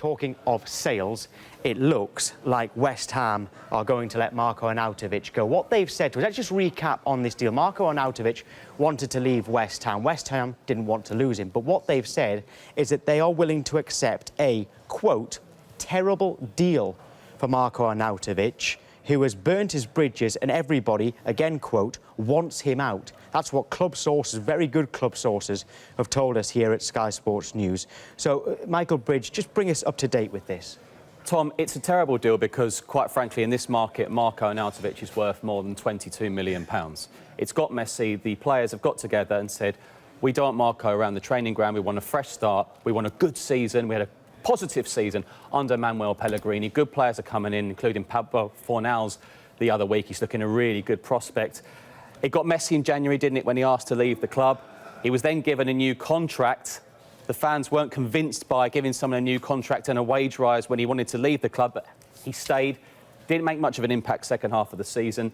talking of sales, it looks like West Ham are going to let Marko Arnautović go. What they've said to us, let's just recap on this deal. Marko Arnautović wanted to leave West Ham. West Ham didn't want to lose him. But what they've said is that they are willing to accept a, quote, terrible deal for Marko Arnautović, who has burnt his bridges and everybody, again, quote, wants him out. That's what club sources, very good club sources, have told us here at Sky Sports News. So, Michael Bridge, just bring us up to date with this. Tom, it's a terrible deal because, quite frankly, in this market, Marko Arnautović is worth more than £22 million. It's got messy. The players have got together and said, we don't want Marko around the training ground. We want a fresh start. We want a good season. We had a positive season under Manuel Pellegrini. Good players are coming in, including Pablo Fornals the other week. He's looking a really good prospect. It got messy in January, didn't it, when he asked to leave the club? He was then given a new contract. The fans weren't convinced by giving someone a new contract and a wage rise when he wanted to leave the club, but he stayed. Didn't make much of an impact second half of the season.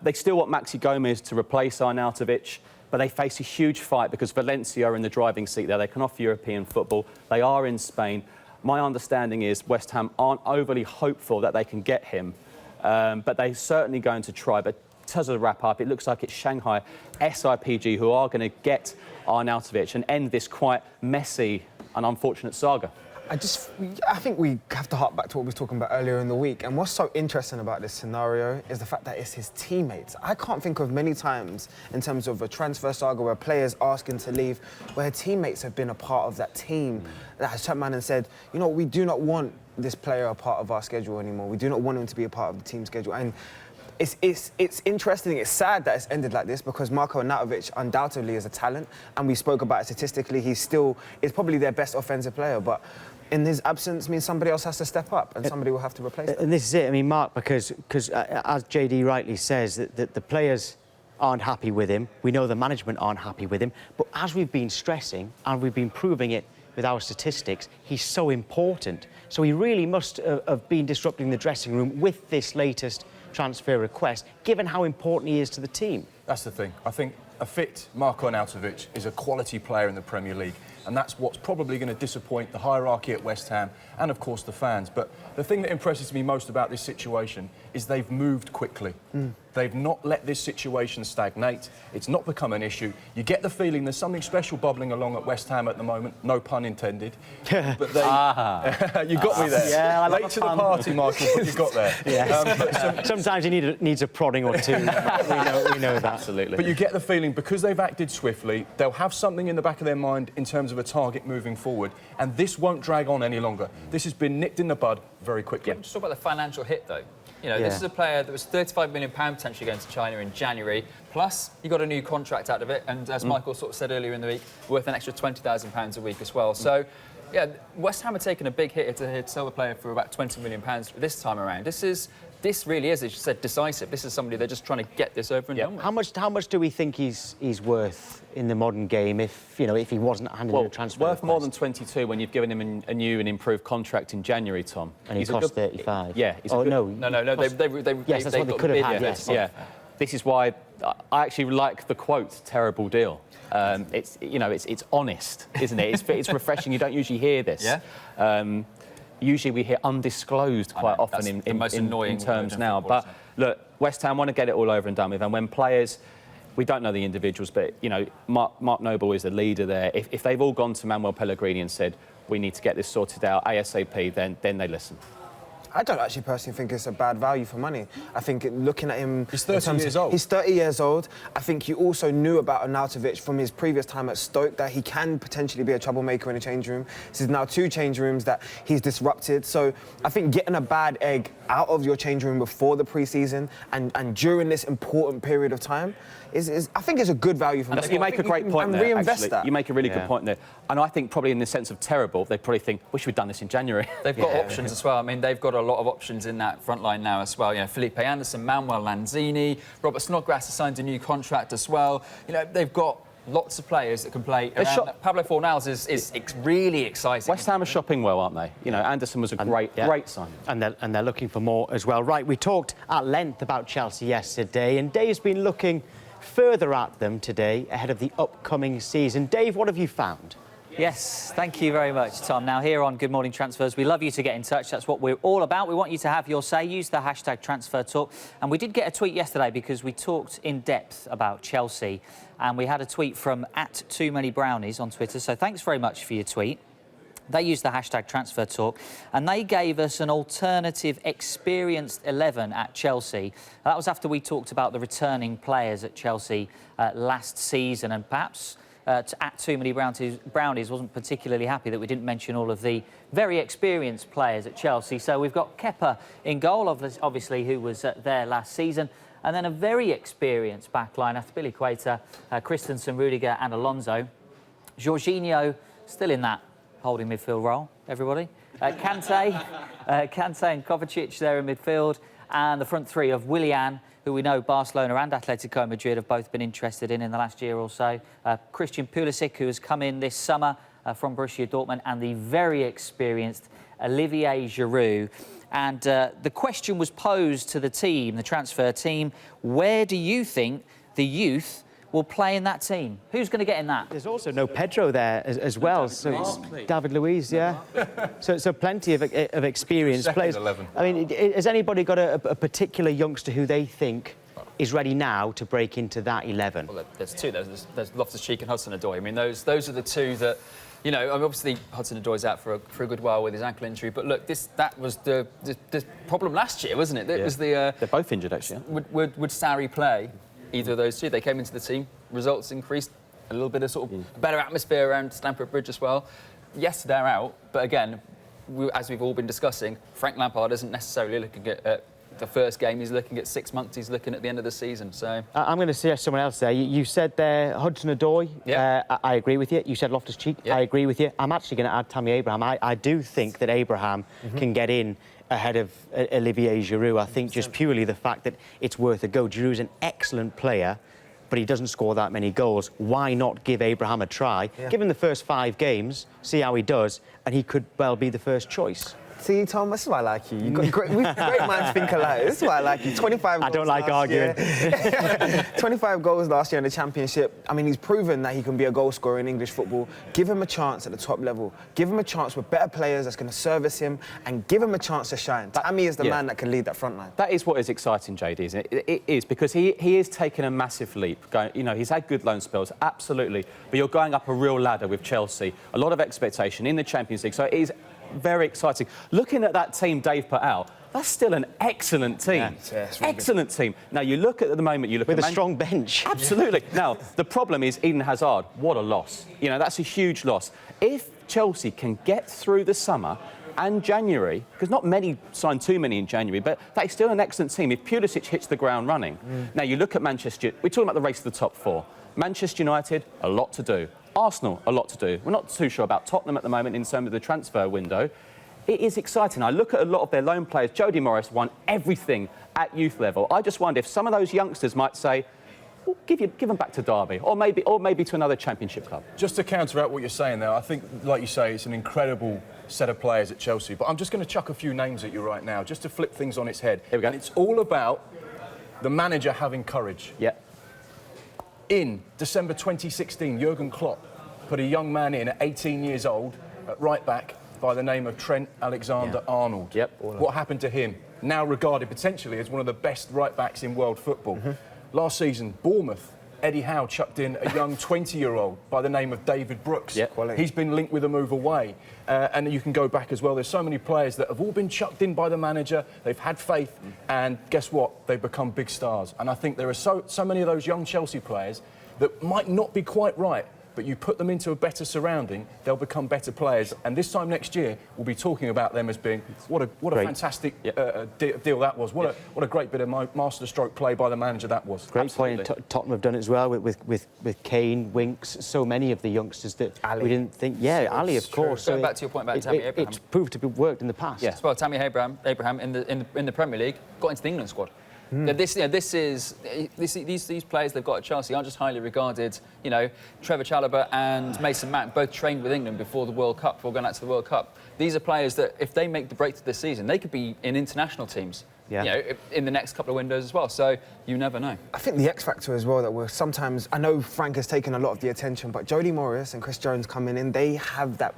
They still want Maxi Gomez to replace Arnautović, but they face a huge fight because Valencia are in the driving seat there. They can offer European football. They are in Spain. My understanding is West Ham aren't overly hopeful that they can get him, but they're certainly going to try. But as a wrap-up, it looks like it's Shanghai SIPG who are going to get Arnautović and end this quite messy and unfortunate saga. I think we have to hark back to what we were talking about earlier in the week. And what's so interesting about this scenario is the fact that it's his teammates. I can't think of many times in terms of a transfer saga where players asking to leave, where teammates have been a part of that team that has turned around and said, you know, we do not want this player a part of our schedule anymore. We do not want him to be a part of the team schedule. And it's interesting, it's sad that it's ended like this because Marko Arnautović undoubtedly is a talent, and we spoke about it statistically. He's probably their best offensive player, but in his absence means somebody else has to step up and somebody will have to replace him. And this is it, I mean, Mark, because as JD rightly says, that the players aren't happy with him. We know the management aren't happy with him, but as we've been stressing and we've been proving it with our statistics, he's so important. So he really must have been disrupting the dressing room with this latest transfer request, given how important he is to the team. That's the thing. I think a fit Marko Arnautović is a quality player in the Premier League, and that's what's probably going to disappoint the hierarchy at West Ham and, of course, the fans. But the thing that impresses me most about this situation is they've moved quickly. They've not let this situation stagnate. It's not become an issue. You get the feeling there's something special bubbling along at West Ham at the moment, no pun intended. But they... you got me there. Yeah, I love Late to the party, Michael, but you got there. Yeah. Sometimes he needs a prodding or two. we know that. Absolutely. But you get the feeling, because they've acted swiftly, they'll have something in the back of their mind in terms of a target moving forward, and this won't drag on any longer. This has been nipped in the bud very quickly. Just talk about the financial hit, though. You know, this is a player that was £35 million potentially going to China in January, plus he got a new contract out of it, and as Michael sort of said earlier in the week, worth an extra £20,000 a week as well. So, yeah, West Ham are taking a big hit to sell the player for about £20 million this time around. This really is, as you said, decisive. This is somebody they're just trying to get this over and done with. How much do we think he's worth in the modern game if he wasn't handed in a transfer worth request? more than 22 when you've given him a new and improved contract in January, Tom. And he cost 35. Yeah. No. Yes, that's what they could have had. Yes. Yeah. This is why I actually like the quote "terrible deal." It's honest, isn't it? It's refreshing. You don't usually hear this. Yeah. Usually we hear undisclosed quite often in terms now. But look, West Ham want to get it all over and done with. And when players, we don't know the individuals, but, you know, Mark Noble is the leader there. If they've all gone to Manuel Pellegrini and said, we need to get this sorted out ASAP, then they listen. I don't actually personally think it's a bad value for money. I think looking at him... He's 30 years old. He's 30 years old. I think you also knew about Arnautović from his previous time at Stoke that he can potentially be a troublemaker in a change room. This is now 2 change rooms that he's disrupted. So I think getting a bad egg out of your change room before the pre-season and during this important period of time I think is a good value for money. You make a great point there, reinvest that. You make a really good point there. And I think probably in the sense of terrible, they probably think, wish we'd done this in January. They've got options as well. I mean, they've got a lot of options in that front line now as well. You know, Felipe Anderson, Manuel Lanzini, Robert Snodgrass has signed a new contract as well. You know, they've got lots of players that can play around. Pablo Fornals is really exciting. West Ham are shopping well, aren't they? You know, Anderson was a great sign. And they're looking for more as well. Right, we talked at length about Chelsea yesterday, and Dave's been looking further at them today ahead of the upcoming season. Dave, what have you found? Yes, thank you very much, Tom. Now, here on Good Morning Transfers, we love you to get in touch. That's what we're all about. We want you to have your say. Use the hashtag #TransferTalk. And we did get a tweet yesterday because we talked in depth about Chelsea. And we had a tweet from @TooManyBrownies on Twitter. So thanks very much for your tweet. They used the hashtag #TransferTalk, and they gave us an alternative experienced 11 at Chelsea. That was after we talked about the returning players at Chelsea last season, and perhaps @TooManyBrownies wasn't particularly happy that we didn't mention all of the very experienced players at Chelsea. So we've got Kepa in goal, obviously, who was there last season, and then a very experienced backline after Billy Quater, Christensen, Rudiger and Alonso. Jorginho still in that holding midfield role, everybody. Kante and Kovacic there in midfield, and the front three of Willian, who we know Barcelona and Atletico Madrid have both been interested in the last year or so. Christian Pulisic, who has come in this summer from Borussia Dortmund, and the very experienced Olivier Giroud. And the question was posed to the team, the transfer team, where do you think the youth will play in that team? Who's going to get in that? There's also no Pedro there as well. So it's David Luiz, yeah. so plenty of experienced players. 11. I mean, has anybody got a particular youngster who they think is ready now to break into that 11? Well, there's two. There's Loftus-Cheek and Hudson-Odoi. I mean, those are the two that, you know, obviously Hudson-Odoi's out for a good while with his ankle injury. But look, that was the problem last year, wasn't it? It was the They're both injured, actually. Would Sarri play either of those two? They came into the team, results increased, a little bit of sort of better atmosphere around Stamford Bridge as well. Yes, they're out, but again, as we've all been discussing, Frank Lampard isn't necessarily looking at the first game, he's looking at 6 months, he's looking at the end of the season. So I'm going to suggest someone else there. You said there Hudson-Odoi. Yeah. I agree with you. You said Loftus-Cheek. Yeah. I agree with you. I'm actually going to add Tammy Abraham. I do think that Abraham can get in ahead of Olivier Giroud. I think just purely the fact that it's worth a go. Giroud's an excellent player, but he doesn't score that many goals. Why not give Abraham a try? Yeah. Give him the first 5 games, see how he does, and he could well be the first choice. See, Tom, this is why I like you. You've got great minds think alike. This is why I like you. 25 goals. I don't like arguing. 25 goals last year in the Championship. I mean, he's proven that he can be a goal scorer in English football. Give him a chance at the top level. Give him a chance with better players that's going to service him, and give him a chance to shine. Tammy is the man that can lead that front line. That is what is exciting, JD, isn't it? It is, because he is taking a massive leap. You know, he's had good loan spells, absolutely, but you're going up a real ladder with Chelsea. A lot of expectation in the Champions League, so it is very exciting. Looking at that team Dave put out, that's still an excellent team. Yeah, it's really excellent team. Now, you look at the moment, you look with at a strong bench. Absolutely. Now, the problem is Eden Hazard. What a loss. You know, that's a huge loss. If Chelsea can get through the summer and January, because not many signed too many in January, but that's still an excellent team. If Pulisic hits the ground running. Now, you look at Manchester, we're talking about the race to the top 4. Manchester United, a lot to do. Arsenal, a lot to do. We're not too sure about Tottenham at the moment in terms of the transfer window. It is exciting. I look at a lot of their loan players. Jody Morris won everything at youth level. I just wonder if some of those youngsters might say, well, give them back to Derby, or maybe to another Championship club. Just to counteract what you're saying there, I think, like you say, it's an incredible set of players at Chelsea. But I'm just going to chuck a few names at you right now, just to flip things on its head. Here we go. And it's all about the manager having courage. Yeah. In December 2016, Jurgen Klopp put a young man in at 18 years old at right back by the name of Trent Alexander-Arnold. Yep. What happened to him? Now regarded potentially as one of the best right backs in world football. Last season, Bournemouth, Eddie Howe chucked in a young 20-year-old by the name of David Brooks. Yep. He's been linked with a move away. And you can go back as well. There's so many players that have all been chucked in by the manager. They've had faith, and guess what? They've become big stars. And I think there are so many of those young Chelsea players that might not be quite right, but you put them into a better surrounding, they'll become better players. And this time next year, we'll be talking about them as being what a fantastic deal that was. What a great bit of masterstroke play by the manager that was. Great point. Tottenham have done it as well with Kane, Winks, so many of the youngsters that we didn't think. Yeah, Ali, of course. Going back to your point about Tammy Abraham, it's proved to be worked in the past. Yes. Well, Tammy Abraham in the Premier League got into the England squad. These players they've got at Chelsea aren't just highly regarded. You know, Trevor Chalobah and Mason Mount both trained with England before the World Cup, before going out to the World Cup. These are players that, if they make the break to this season, they could be in international teams. Yeah. you know, in the next couple of windows as well. So you never know. I think the X factor as well that we're sometimes, I know Frank has taken a lot of the attention, but Jody Morris and Chris Jones coming in, they have that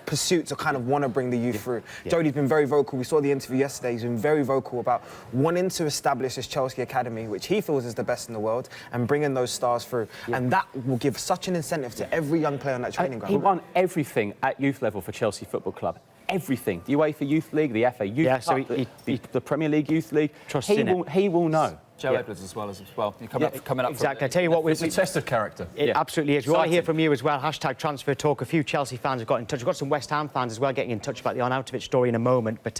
pursuit to kind of want to bring the youth through. Yeah. Jody's been very vocal. We saw the interview yesterday. He's been very vocal about wanting to establish this Chelsea Academy, which he feels is the best in the world, and bringing those stars through. Yeah. And that will give such an incentive to every young player on that training ground. He won everything at youth level for Chelsea Football Club. Everything. The UEFA Youth League, the FA Youth Cup, so the Premier League Youth League. He will know. Joe Edwards as well. You're coming up. Exactly. I tell you what, it's a test of character. It absolutely is. We want to hear from you as well. Hashtag transfer talk. A few Chelsea fans have got in touch. We've got some West Ham fans as well getting in touch about the Arnautovic story in a moment. But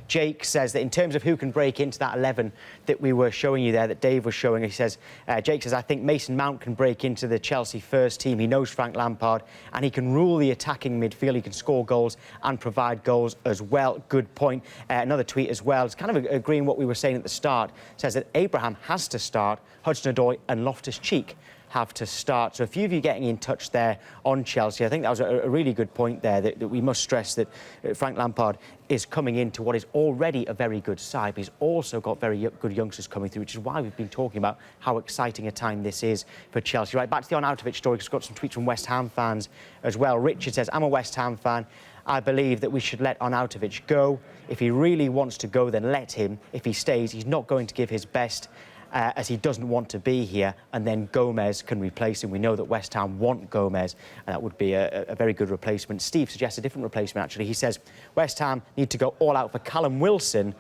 Jake says that in terms of who can break into that 11 that we were showing you there, that Dave was showing, he says, Jake says, I think Mason Mount can break into the Chelsea first team. He knows Frank Lampard and he can rule the attacking midfield. He can score goals and provide goals as well. Good point. Another tweet as well. It's kind of agreeing what we were saying at the start. Says that Abraham has to start. Hudson-Odoi and Loftus-Cheek have to start. So a few of you getting in touch there on Chelsea. I think that was a really good point there, that we must stress that Frank Lampard is coming into what is already a very good side, but he's also got very good youngsters coming through, which is why we've been talking about how exciting a time this is for Chelsea. Right, back to the Arnautovic story, because we've got some tweets from West Ham fans as well. Richard says, I'm a West Ham fan. I believe that we should let Arnautovic go. If he really wants to go, then let him. If he stays, he's not going to give his best. As he doesn't want to be here, and then Gomez can replace him. We know that West Ham want Gomez, and that would be a very good replacement. Steve suggests a different replacement, actually. He says West Ham need to go all out for Callum Wilson,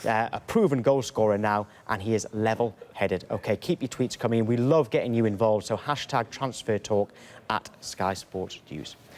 a proven goal scorer now, and he is level-headed. OK, keep your tweets coming in. We love getting you involved, so hashtag transfer talk at Sky Sports News.